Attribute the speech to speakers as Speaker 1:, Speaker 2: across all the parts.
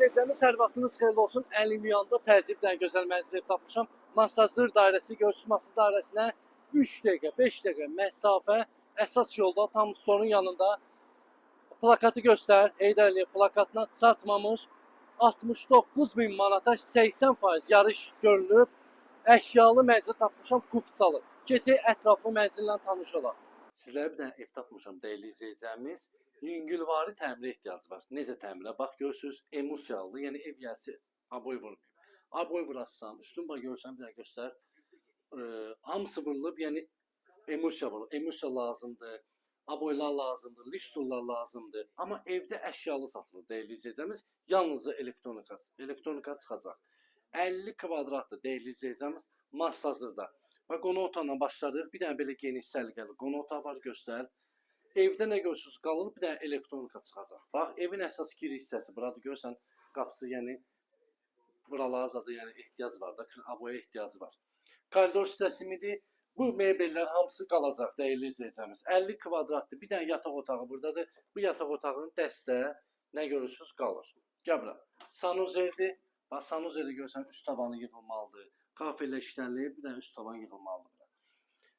Speaker 1: izləyicilərimiz, hər vaxtınız xeyirli olsun. Əlim yanında təzyiqlə gözəl mənzil ev tapmışam. Masazır dairəsi, görürsünüz Masazır dairəsinə 3 dəqiqə, 5 dəqiqə məsafə, əsas yolda tam sonun yanında. Plakatı göstər, Heydər Əliyev plakatına çatmamış 69.000 manata 80% yarış görülüb. Əşyalı mənzil tapmışam, Kupçalı. Keçək ətraflı mənzillə tanış olaq. Sizlərə bir dənə ev tapmışam, dəyərli izləyicilərimiz. Yüngülvari təmirə ehtiyacı var. Necə təmirə? Bax, görürsünüz, emulsiyalı, yəni ev yərsi aboy vurmayıb. Aboy vurassan, üstün bax görürsən, bir dənə göstər. Hamısı vurulub, yəni emulsiya vurulub. Emulsiya lazımdır, aboylar lazımdır, listurlar lazımdır. Amma evdə əşyalı satılır, dəyərli izləyicilərimiz. Yalnızca elektronika çıxacaq. 50 kvadratdır, dəyərli izləyicilərimiz, Masazırda. Bax, qonaq otağından başladıq. Bir dənə belə geniş səliqəli qonaq otağı var, göstər. Evdə nə görürsünüz, qalır, bir dənə elektronika çıxacaq. Bax, evin əsas giriş hissəsi buradır, görürsən, qapısı, yəni buralara zadı, yəni ehtiyac var da, aboya ehtiyacı var. Koridor hissəsi midir? Bu mebellər hamısı qalacaq, dəyərli izləyicilərimiz. 50 kvadratdır, bir dənə yataq otağı buradadır. Bu yataq otağının dəstə nə görürsünüz, qalır. Gəl bura, sanuzeldir. Bax, sanuzeli görürsən, üst tavanı yığılmalıdır. Kafelə işlənilib, bir dənə üst tavan yığılmalıdır.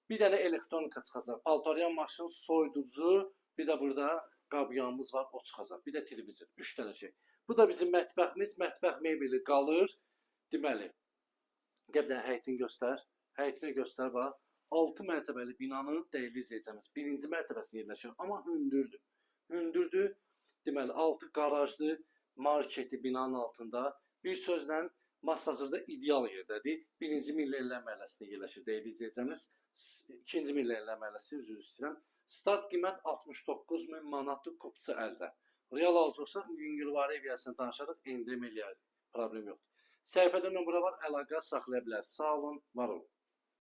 Speaker 1: Bir dənə elektronika çıxacaq. Paltaryan maşın, soyuducu, bir də burada qabyanımız var, o çıxacaq. Bir də televizor, 3 dənə şey. Bu da bizim mətbəximiz, mətbəx mebeli qalır. Deməli, gəl bir dənə həyətini göstər. Həyətini göstər, bax. 6 mərtəbəli binanın dəyərli izləyəcəyimiz. Birinci mərtəbəsi yerləşir, amma hündürdür. Hündürdür, deməli, altı qarajdır, marketi binanın altında. Bir sözlə, Masazırda ideal yerdədir. Birinci Milli məhəlləsində yerləşir, dəyərli izləyəcəyimiz. İkinci Milli məhəlləsi, üzr istəyirəm. Start qiymət 69.000 manatdır, Kupça əldə. Real alacaqsa, yüngülvari eviyyəsini danışarıq, endirim eləyərik. Problem yoxdur. Səhifədə nömrə var, əlaqə saxlaya bilərsiniz. Sağ olun, var olun.